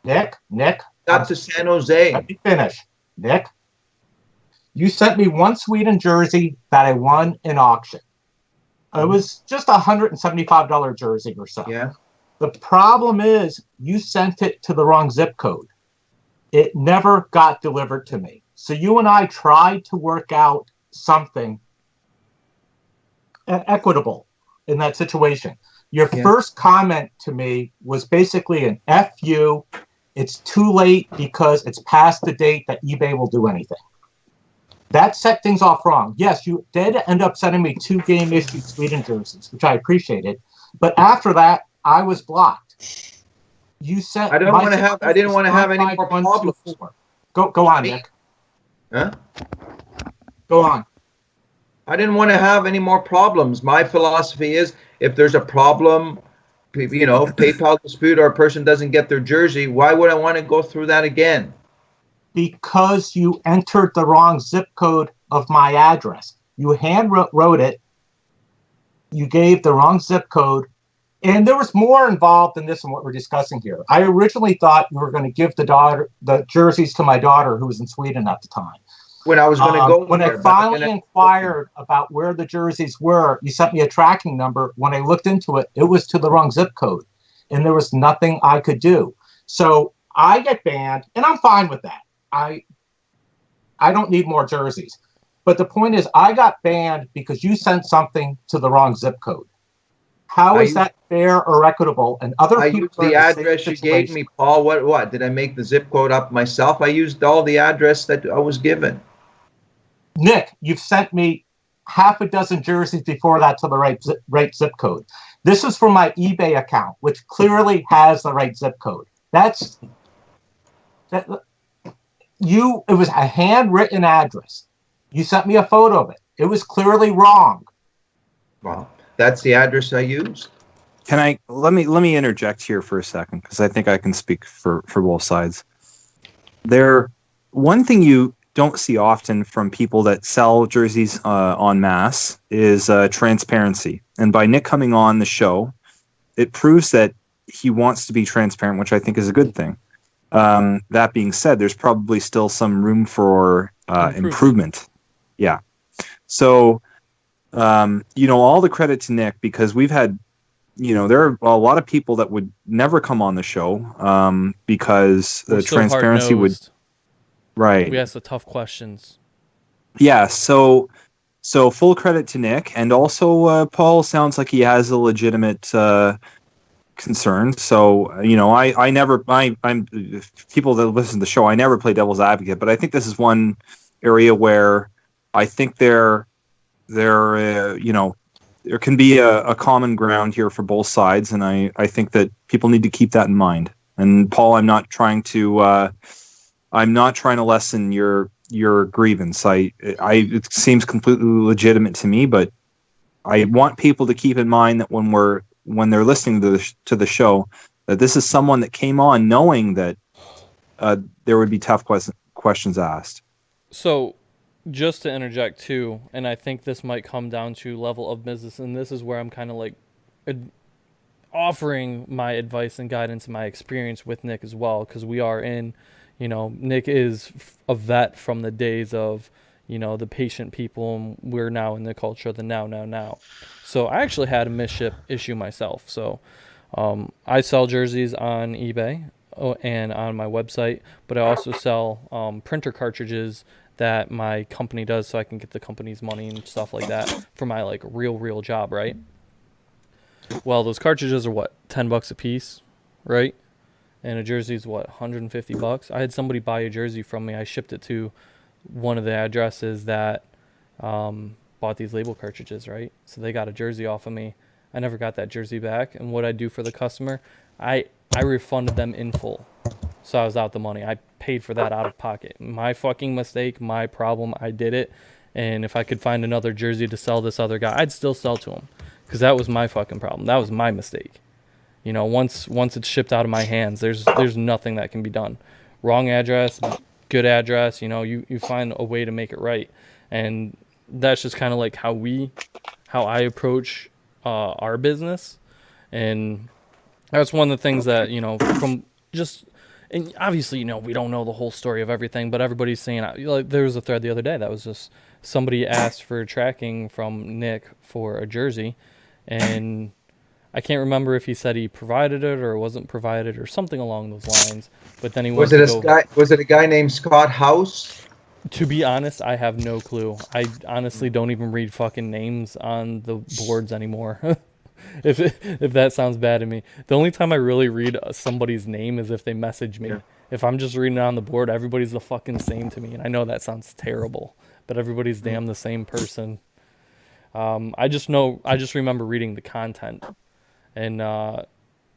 Nick. Got to San Jose. Let me finish. Nick, you sent me 1 Sweden jersey that I won in auction. It was just a $175 jersey or so. Yeah. The problem is you sent it to the wrong zip code. It never got delivered to me. So you and I tried to work out something equitable in that situation. Your first comment to me was basically an F you. It's too late because it's past the date that eBay will do anything. That set things off wrong. Yes, you did end up sending me 2 game-issued Sweden jerseys, which I appreciated. But after that, I was blocked. You sent. I didn't want to have any more problems. Go on, Nick. Huh? Go on. I didn't want to have any more problems. My philosophy is, if there's a problem, you know, PayPal dispute, or a person doesn't get their jersey, why would I want to go through that again? Because you entered the wrong zip code of my address. You hand wrote it. You gave the wrong zip code. And there was more involved in this than what we're discussing here. I originally thought you were going to give the jerseys to my daughter, who was in Sweden at the time. When I was going to go when I finally inquired about where the jerseys were, you sent me a tracking number. When I looked into it, it was to the wrong zip code, and there was nothing I could do. So I get banned, and I'm fine with that. I don't need more jerseys. But the point is, I got banned because you sent something to the wrong zip code. How is that fair or equitable? And other people used the address you gave me, Paul. What? Did I make the zip code up myself? I used all the address that I was given. Nick, you've sent me half a dozen jerseys before that to the right zip code. This is from my eBay account, which clearly has the right zip code. It was a handwritten address. You sent me a photo of it. It was clearly wrong. Well, that's the address I used. Let me interject here for a second, because I think I can speak for both sides. One thing you don't see often from people that sell jerseys en masse is transparency. And by Nick coming on the show, it proves that he wants to be transparent, which I think is a good thing. That being said, there's probably still some room for improvement. Yeah. So, all the credit to Nick, because we've had, there are a lot of people that would never come on the show because the transparency would. Right. We ask the tough questions. Yeah. So full credit to Nick, and also Paul sounds like he has a legitimate concern. So I'm people that listen to the show. I never play devil's advocate, but I think this is one area where I think there can be a common ground here for both sides, and I think that people need to keep that in mind. And Paul, I'm not trying to lessen your your grievance. It seems completely legitimate to me, but I want people to keep in mind that when they're listening to the show, that this is someone that came on knowing that there would be tough questions asked. So, just to interject too, and I think this might come down to level of business, and this is where I'm kind of like offering my advice and guidance and my experience with Nick as well, because we are in, Nick is a vet from the days of, the patient people, and we're now in the culture of the now. So I actually had a misship issue myself. So I sell jerseys on eBay and on my website, but I also sell printer cartridges that my company does, so I can get the company's money and stuff like that for my like real job, right? Well, those cartridges are what, $10 a piece, right? And a jersey is what, $150? I had somebody buy a jersey from me. I shipped it to one of the addresses that bought these label cartridges, right? So they got a jersey off of me. I never got that jersey back, and what I do for the customer, I refunded them in full. So I was out the money. I paid for that out of pocket. My fucking mistake, my problem. I did it. And if I could find another jersey to sell this other guy, I'd still sell to him, because that was my fucking problem. That was my mistake. Once it's shipped out of my hands, there's nothing that can be done. Wrong address, good address. You find a way to make it right. And that's just kind of like how I approach our business. And that's one of the things that, from just. And obviously, we don't know the whole story of everything, but everybody's saying, like, there was a thread the other day that was just somebody asked for tracking from Nick for a jersey, and I can't remember if he said he provided it or wasn't provided or something along those lines. But then he was it a guy named Scott House? To be honest, I have no clue. I honestly don't even read fucking names on the boards anymore. If that sounds bad to me. The only time I really read somebody's name is if they message me. Yeah. If I'm just reading it on the board, everybody's the fucking same to me. And I know that sounds terrible, but everybody's damn the same person. I just remember reading the content. And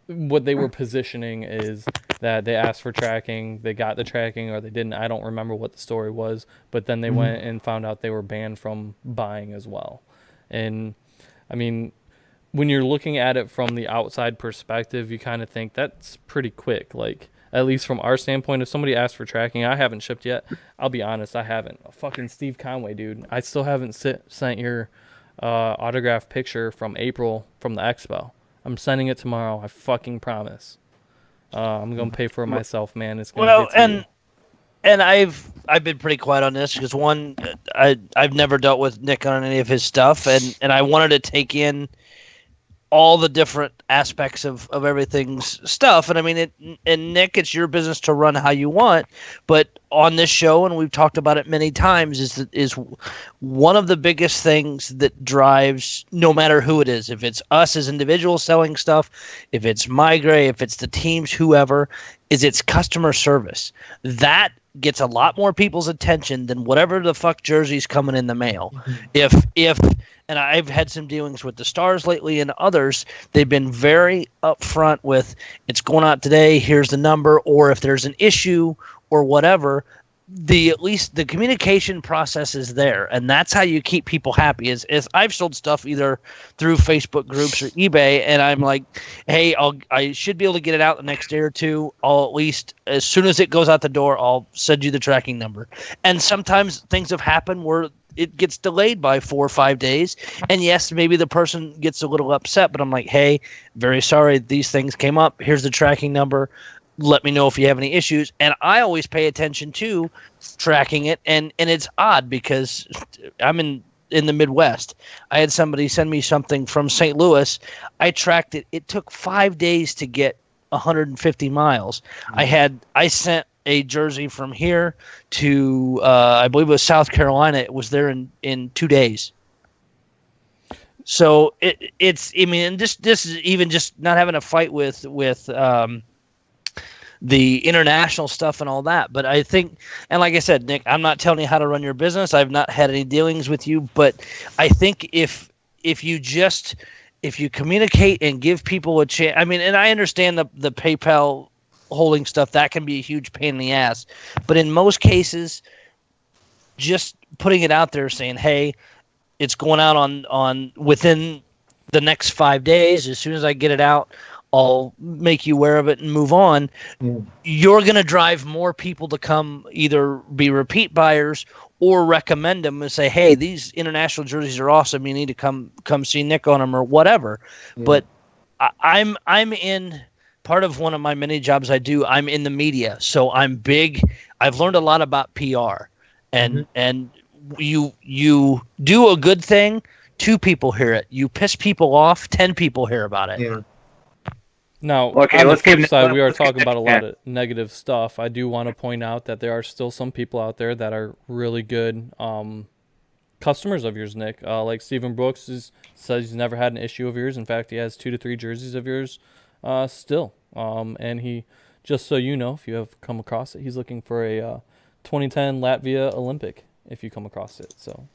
what they were positioning is that they asked for tracking, they got the tracking, or they didn't. I don't remember what the story was. But then they went and found out they were banned from buying as well. And, I mean, when you're looking at it from the outside perspective, you kind of think that's pretty quick. Like, at least from our standpoint, if somebody asks for tracking, I haven't shipped yet. I'll be honest, I haven't. Fucking Steve Conway, dude. I still haven't sent your autographed picture from April from the expo. I'm sending it tomorrow. I fucking promise. I'm gonna pay for it myself, man. It's gonna get to you. And I've been pretty quiet on this because one, I've never dealt with Nick on any of his stuff, and I wanted to take in all the different aspects of everything's stuff. And I mean, and Nick, it's your business to run how you want. But on this show, and we've talked about it many times, is one of the biggest things that drives, no matter who it is, if it's us as individuals selling stuff, if it's Migray, if it's the teams, whoever, is it's customer service. That gets a lot more people's attention than whatever the fuck jersey's coming in the mail. If and I've had some dealings with the Stars lately and others, they've been very upfront with, it's going out today, here's the number, or if there's an issue or whatever, at least the communication process is there, and that's how you keep people happy. Is I've sold stuff either through Facebook groups or eBay, and I'm like, hey, I should be able to get it out the next day or two. I'll at least, as soon as it goes out the door, I'll send you the tracking number. And sometimes things have happened where it gets delayed by 4 or 5 days, and yes, maybe the person gets a little upset, but I'm like, hey, very sorry, these things came up. Here's the tracking number. Let me know if you have any issues. And I always pay attention to tracking it. And it's odd because I'm in the Midwest. I had somebody send me something from St. Louis. I tracked it. It took 5 days to get 150 miles. I sent a jersey from here to, I believe it was South Carolina. It was there in 2 days. So it's, I mean, and this is even just not having a fight with the international stuff and all that. But I think, and like I said, Nick, I'm not telling you how to run your business. I've not had any dealings with you, but I think if you communicate and give people a chance, I mean, and I understand the PayPal holding stuff, that can be a huge pain in the ass, but in most cases, just putting it out there saying, hey, it's going out on within the next 5 days. As soon as I get it out, I'll make you aware of it and move on. Yeah. You're going to drive more people to come either be repeat buyers or recommend them and say, hey, these international jerseys are awesome. You need to come see Nick on them or whatever. Yeah. But I'm in part of one of my many jobs I do. I'm in the media. So I'm big. I've learned a lot about PR and you do a good thing. 2 people hear it. You piss people off, 10 people hear about it. Yeah. Now, Okay, on the let's flip give- side, we are let's give talking about a Nick lot of negative stuff. I do want to point out that there are still some people out there that are really good customers of yours, Nick. Like Stephen Brooks says he's never had an issue of yours. In fact, he has 2 to 3 jerseys of yours still. And he, just so you know, if you have come across it, he's looking for a 2010 Latvia Olympic, if you come across it. So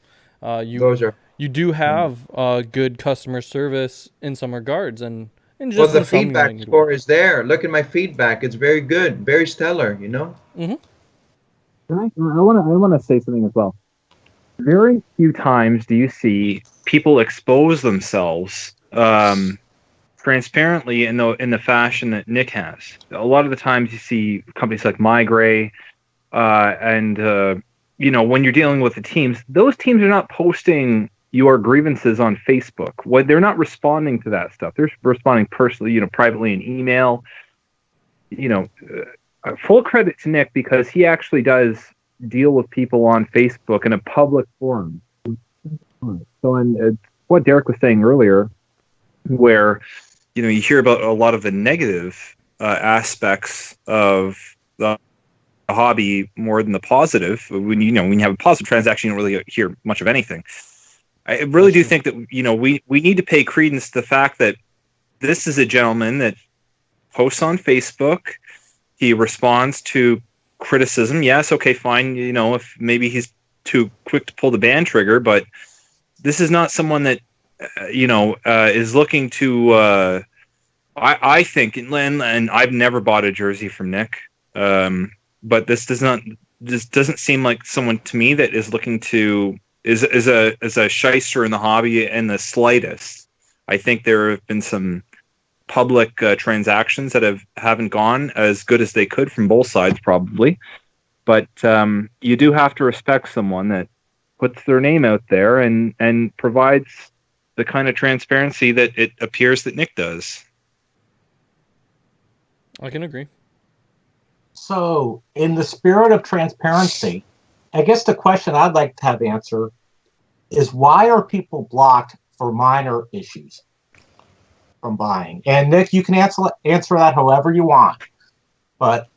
you do have good customer service in some regards, and just Well, the in some you feedback might need to score work. is there. Look at my feedback; it's very good, very stellar. You know. I want to say something as well. Very few times do you see people expose themselves transparently in the fashion that Nick has. A lot of the times you see companies like MyGray and when you're dealing with the teams, those teams are not posting your grievances on Facebook. They're not responding to that stuff. They're responding personally, privately in email. Full credit to Nick because he actually does deal with people on Facebook in a public forum. So, and what Derek was saying earlier, where you hear about a lot of the negative aspects of the hobby more than the positive. When you have a positive transaction, you don't really hear much of anything. I really do think that we need to pay credence to the fact that this is a gentleman that posts on Facebook. He responds to criticism. Yes, okay, fine. If maybe he's too quick to pull the ban trigger, but this is not someone that is looking to. I think, and I've never bought a jersey from Nick, but this doesn't seem like someone to me that is looking to is a shyster in the hobby in the slightest. I think there have been some public transactions that haven't gone as good as they could from both sides, probably. But you do have to respect someone that puts their name out there and provides the kind of transparency that it appears that Nick does. I can agree. So, in the spirit of transparency, I guess the question I'd like to have answered is why are people blocked for minor issues from buying? And Nick, you can answer that however you want. But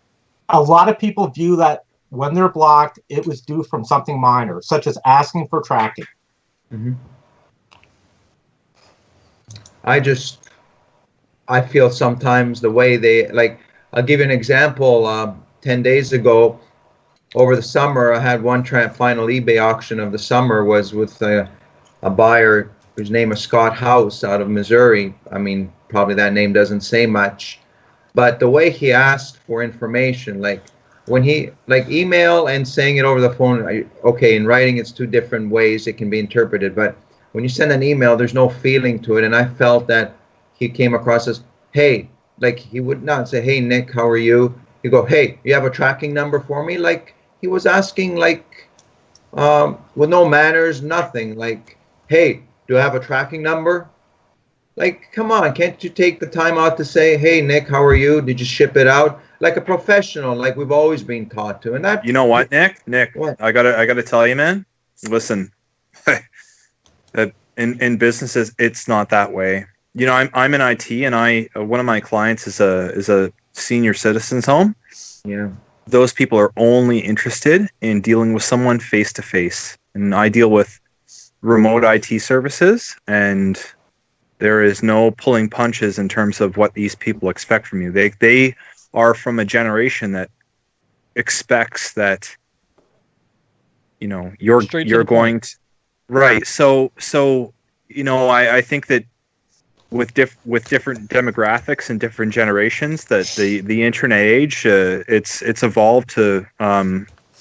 a lot of people view that when they're blocked, it was due from something minor, such as asking for tracking. Mm-hmm. I feel sometimes the way they I'll give you an example. 10 days ago, over the summer, I had one final eBay auction of the summer was with a buyer whose name is Scott House out of Missouri. I mean, probably that name doesn't say much, but the way he asked for information, when he email and saying it over the phone, okay, in writing it's 2 different ways it can be interpreted, but when you send an email, there's no feeling to it, and I felt that he came across as, hey, he would not say, hey, Nick, how are you? He'd go, hey, you have a tracking number for me? He was asking, with no manners, nothing. Hey, do I have a tracking number? Come on, can't you take the time out to say, hey, Nick, how are you? Did you ship it out? Like a professional, like we've always been taught to. And that. You know what, Nick? What? I gotta tell you, man. Listen, in businesses, it's not that way. I'm in IT, and one of my clients is a senior citizens home. Yeah. Those people are only interested in dealing with someone face to face, and I deal with remote IT services, and there is no pulling punches in terms of what these people expect from you. They are from a generation that expects that you're going to right. So I think that with different demographics and different generations, that the internet age it's evolved to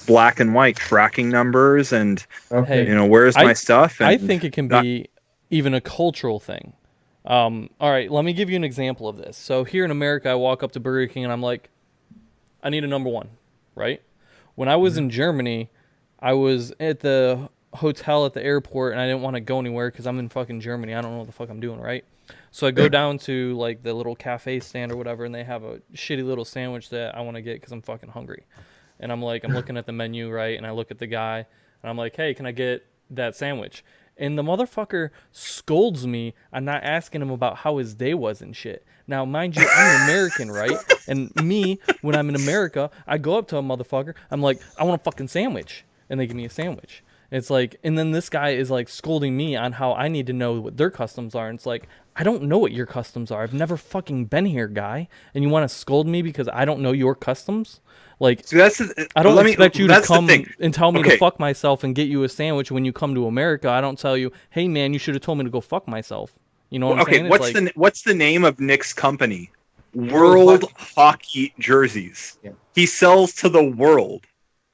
black and white tracking numbers and Okay. you know, where's my stuff. And I think it can be even a cultural thing. All right, let me give you an example of this. So here in America, I walk up to Burger King and I'm like, I need a number one, right? When I was in Germany, I was at the hotel at the airport and I didn't want to go anywhere because I'm in fucking Germany. I don't know what the fuck I'm doing, right? So I go down to like the little cafe stand or whatever, and they have a shitty little sandwich that I want to get because I'm fucking hungry. And I'm like, I'm looking at the menu, right? And I look at the guy and I'm like, hey, can I get that sandwich? And the motherfucker scolds me on not asking him about how his day was and shit. Now, mind you, I'm an American, right? And me, when I'm in America, I go up to a motherfucker. I'm like, I want a fucking sandwich. And they give me a sandwich. It's like, and then this guy is like scolding me on how I need to know what their customs are. And it's like, I don't know what your customs are. I've never fucking been here, guy. And you want to scold me because I don't know your customs? Like, so I don't expect you to come and tell me to Okay. fuck myself and get you a sandwich when you come to America. I don't tell you, hey man, you should have told me to go fuck myself. You know what I'm saying? Okay, what's the name of Nick's company? World Hockey Jerseys. Yeah. He sells to the world.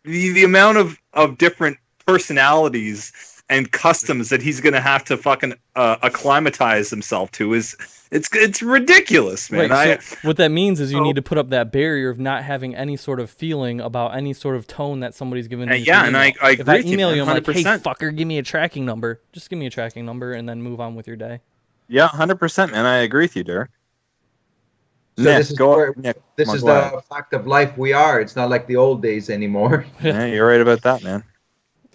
The amount of different personalities and customs that he's gonna have to fucking acclimatize himself to is it's ridiculous, man. Right, so what that means is you need to put up that barrier of not having any sort of feeling about any sort of tone that somebody's giving you. Yeah, and I agree if I with you, email you, I'm like, hey, 100%. fucker, give me a tracking number. Just give me a tracking number and then move on with your day. Yeah, 100%, man. I agree with you, Derek. So Nick, this is go where, Nick, this come on, is go ahead. the fact of life we are. It's not like the old days anymore. Yeah, you're right about that, man.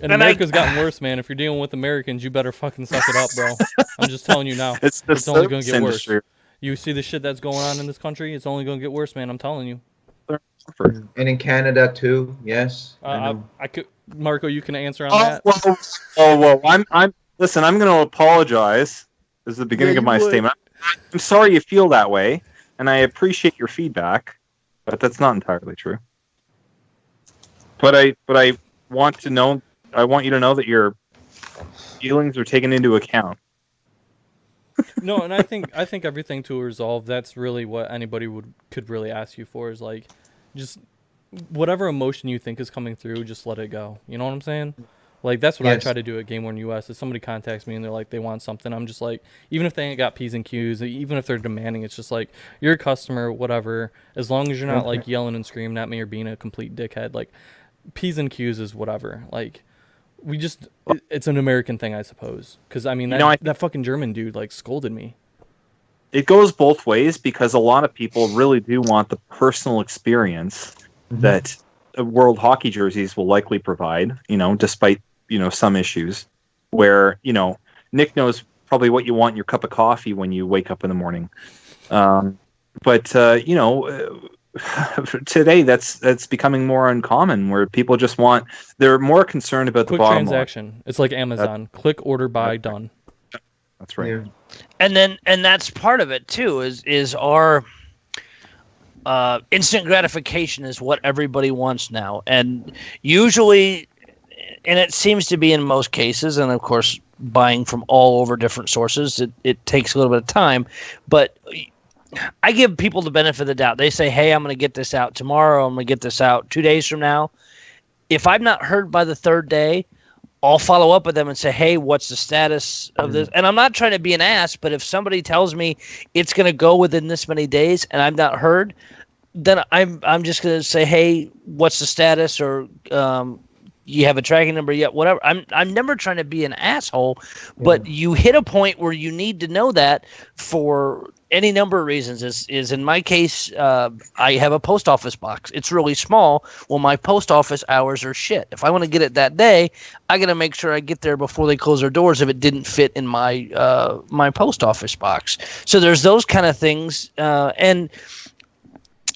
And America's gotten worse, man. If you're dealing with Americans, you better fucking suck it up, bro. I'm just telling you now. It's only going to get industry. worse. You see the shit that's going on in this country, it's only going to get worse, man. I'm telling you. And in Canada too, yes. I could, Marco, you can answer on Oh that. well, I'm listen. I'm going to apologize. This is the beginning of my statement. I'm sorry you feel that way, and I appreciate your feedback, but that's not entirely true. But I want to know. I want you to know that your feelings are taken into account. No, and I think everything to resolve. That's really what anybody could really ask you for is like, just whatever emotion you think is coming through, just let it go. You know what I'm saying? Like that's what I try to do at GameWorn.us. If somebody contacts me and they're like they want something, I'm just like, even if they ain't got P's and Q's, even if they're demanding, it's just like you're a customer, whatever. As long as you're not like yelling and screaming at me or being a complete dickhead, like P's and Q's is whatever. Like we just, it's an American thing, I suppose. Because I mean, that fucking German dude like scolded me. It goes both ways because a lot of people really do want the personal experience that World Hockey Jerseys will likely provide, you know, despite, you know, some issues where, you know, Nick knows probably what you want in your cup of coffee when you wake up in the morning. But you know, today that's becoming more uncommon where people just they're more concerned about the bottom transaction line. It's like Amazon. Click, order, buy, done. That's right. And that's part of it too, is our instant gratification is what everybody wants now. And usually, and it seems to be in most cases, and of course buying from all over different sources, it takes a little bit of time, but I give people the benefit of the doubt. They say, hey, I'm going to get this out tomorrow. I'm going to get this out 2 days from now. If I've not heard by the third day, I'll follow up with them and say, hey, what's the status of this? And I'm not trying to be an ass, but if somebody tells me it's going to go within this many days and I've not heard, then I'm just going to say, hey, what's the status? Or you have a tracking number yet? Whatever. I'm never trying to be an asshole, but you hit a point where you need to know that for any number of reasons. Is in my case, I have a post office box. It's really small. Well, my post office hours are shit. If I want to get it that day, I got to make sure I get there before they close their doors if it didn't fit in my my post office box. So there's those kind of things. And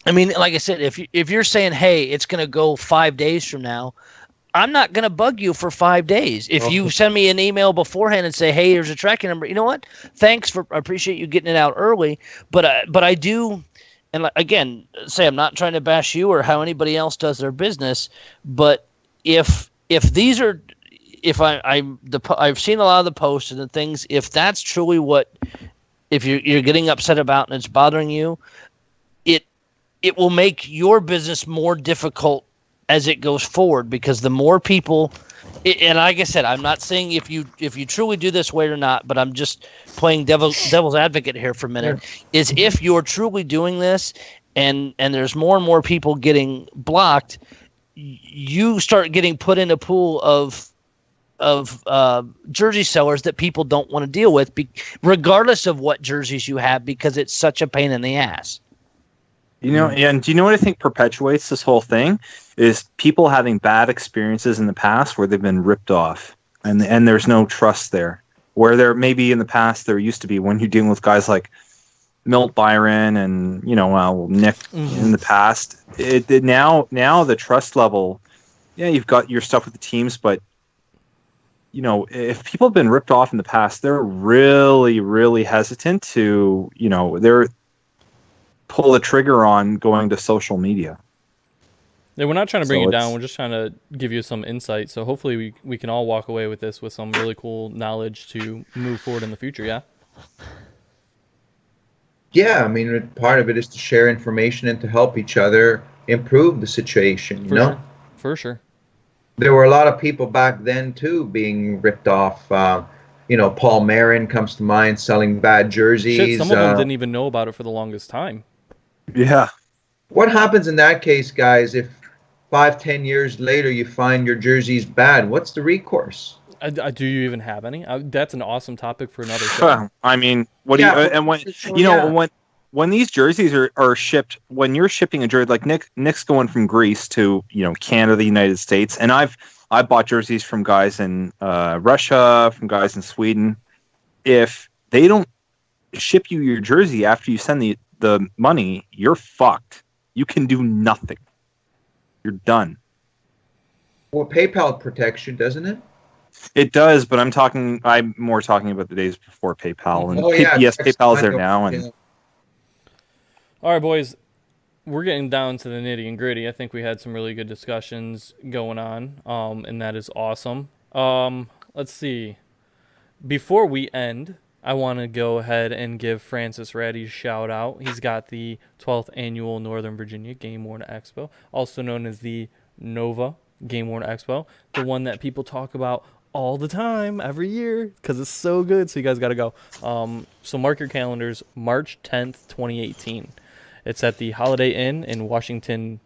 I mean, like I said, if you're saying, hey, it's going to go 5 days from now, I'm not going to bug you for 5 days. If you send me an email beforehand and say, hey, here's a tracking number, you know what? Thanks I appreciate you getting it out early. But I do, and again, say I'm not trying to bash you or how anybody else does their business, but if these are, I've seen a lot of the posts and the things, if that's truly what, if you're getting upset about and it's bothering you, it will make your business more difficult as it goes forward, because the more people, and like I said, I'm not saying if you truly do this way or not, but I'm just playing devil's advocate here for a minute. Is if you're truly doing this, and there's more and more people getting blocked, you start getting put in a pool of jersey sellers that people don't want to deal with, regardless of what jerseys you have, because it's such a pain in the ass. You know, and do you know what I think perpetuates this whole thing is people having bad experiences in the past where they've been ripped off, and there's no trust there. Where there maybe in the past there used to be when you're dealing with guys like Milt Byron and Nick in the past. Now the trust level, you've got your stuff with the teams, but if people have been ripped off in the past, they're really, really hesitant to they're pull the trigger on going to social media. Yeah, we're not trying to bring you down. We're just trying to give you some insight. So hopefully we can all walk away with this with some really cool knowledge to move forward in the future. Yeah. Yeah, I mean, part of it is to share information and to help each other improve the situation. For sure. There were a lot of people back then too being ripped off. Paul Marin comes to mind selling bad jerseys. Shit, some of them didn't even know about it for the longest time. Yeah. What happens in that case, guys, if 5-10 years later you find your jersey's bad? What's the recourse? Do you even have any? That's an awesome topic for another show. I mean, what do you and when these jerseys are shipped, when you're shipping a jersey like Nick's going from Greece to Canada, the United States, and I bought jerseys from guys in Russia, from guys in Sweden. If they don't ship you your jersey after you send the money, you're fucked. You can do nothing. You're done. Well, PayPal protects you, doesn't it? It does, but I'm more talking about the days before PayPal. And yes, PayPal's there now. And all right, boys, we're getting down to the nitty and gritty. I think we had some really good discussions going on, and that is awesome. Let's see. Before we end, I want to go ahead and give Francis Ratty a shout out. He's got the 12th annual Northern Virginia GameWorn Expo, also known as the Nova GameWorn Expo, the one that people talk about all the time, every year, because it's so good. So you guys got to go. So mark your calendars, March 10th, 2018. It's at the Holiday Inn in Washington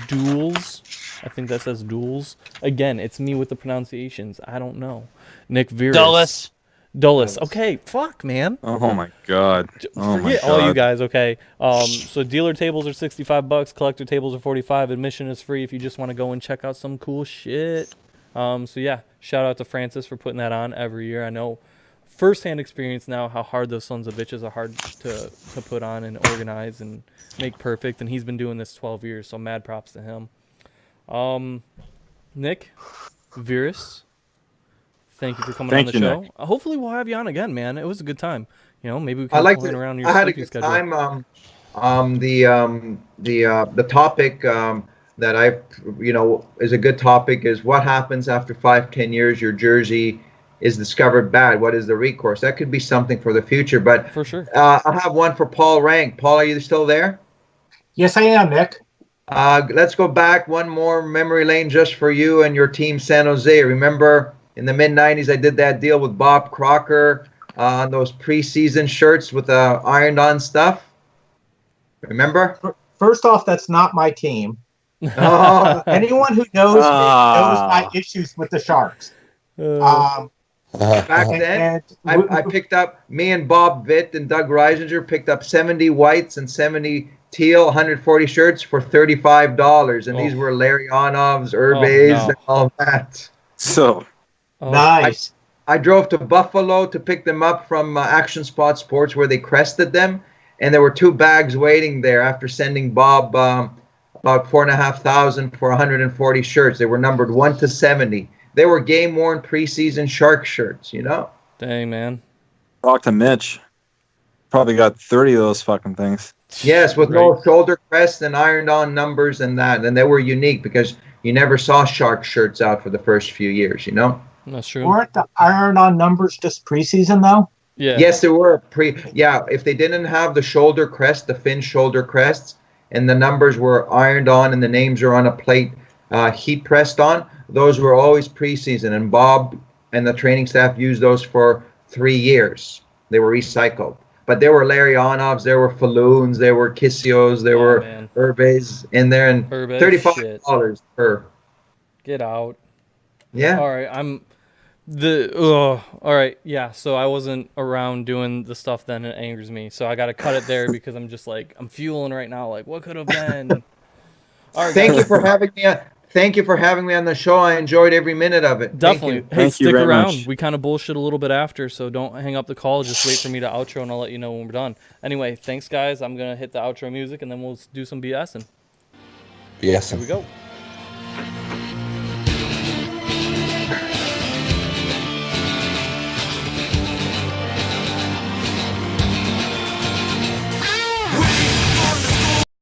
Dulles. I think that says Dulles. Again, it's me with the pronunciations. I don't know. Nick Viris. Dulles. Okay, fuck, man. Oh my god. Forget all you guys. Okay. So dealer tables are $65. Collector tables are $45. Admission is free if you just want to go and check out some cool shit. So yeah, shout out to Francis for putting that on every year. I know firsthand experience now how hard those sons of bitches are hard to put on and organize and make perfect. And he's been doing this 12 years, so mad props to him. Nick Viris, thank you for coming on the show. Nick. Hopefully we'll have you on again, man. It was a good time. Maybe we can plan around your I had a good schedule. time. The topic that is a good topic is what happens after 5-10 years your jersey is discovered bad. What is the recourse? That could be something for the future. But for sure, I have one for Paul Rank. Paul, are you still there? Yes, I am, Nick. Let's go back one more memory lane just for you and your team, San Jose. Remember in the mid-'90s, I did that deal with Bob Crocker on those preseason shirts with ironed-on stuff? Remember? First off, that's not my team. Anyone who knows me knows my issues with the Sharks. Back then, I picked up, me and Bob Vitt and Doug Reisinger picked up 70 whites and 70 teal, 140 shirts for $35. And these were Larionovs, Urbes, and all that. So nice. I drove to Buffalo to pick them up from Action Spot Sports where they crested them. And there were 2 bags waiting there after sending Bob about $4,500 for 140 shirts. They were numbered 1 to 70. They were game-worn preseason Shark shirts, Dang, man. Talk to Mitch. Probably got 30 of those fucking things. Yes, with no shoulder crest and ironed-on numbers and that. And they were unique because you never saw Shark shirts out for the first few years, That's true. Weren't the iron-on numbers just preseason, though? Yeah. Yes, there were. If they didn't have the shoulder crest, the fin shoulder crests, and the numbers were ironed on and the names are on a plate heat pressed on, those were always preseason, and Bob and the training staff used those for 3 years. They were recycled. But there were Larionovs, there were Falloons, there were Kissios, there were Urbes in there, and Urbes, $35 per. Get out. Yeah. All right, all right, yeah, so I wasn't around doing the stuff then. It angers me. So I got to cut it there because I'm just like, I'm fueling right now. Like, what could have been? All right, Thank you for having me. Thank you for having me on the show. I enjoyed every minute of it. Definitely. Hey, Thank you stick very around. much. We kind of bullshit a little bit after, so don't hang up the call. Just wait for me to outro, and I'll let you know when we're done. Anyway, thanks, guys. I'm going to hit the outro music, and then we'll do some BSing. BSing. Here we go.